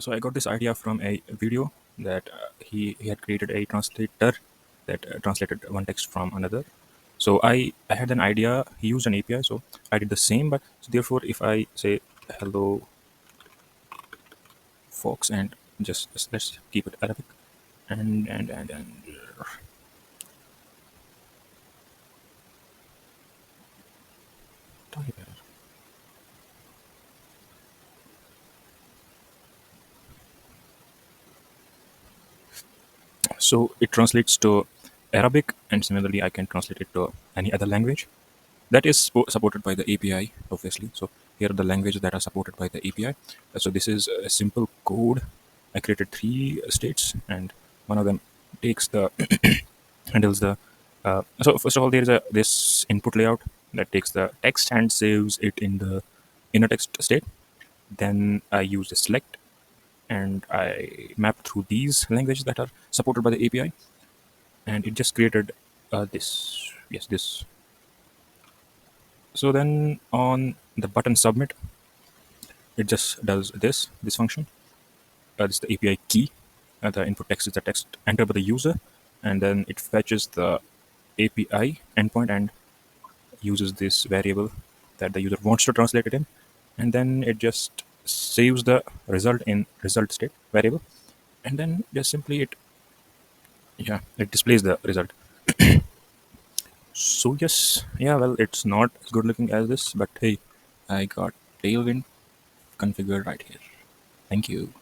So I got this idea from a video that he had created a translator that translated one text from another. So I had an idea. He used an API, so I did the same. But so therefore, if I say hello folks and just let's keep it Arabic and so it translates to Arabic, and similarly I can translate it to any other language that is supported by the API, obviously. So here are the languages that are supported by the API. So this is a simple code. I created three states, and one of them takes the handles the. So first of all, there is a this input layout that takes the text and saves it in the inner text state. Then I use the select, and I map through these languages that are supported by the API, and it just created this. Yes, this. So then on the button submit, it just does this function. This is the API key. The input text is the text entered by the user, and then it fetches the API endpoint and uses this variable that the user wants to translate it in, and then it just saves the result in result state variable, and then just simply it displays the result. So yes, yeah, well, it's not as good looking as this, but hey, I got Tailwind configured right here. Thank you.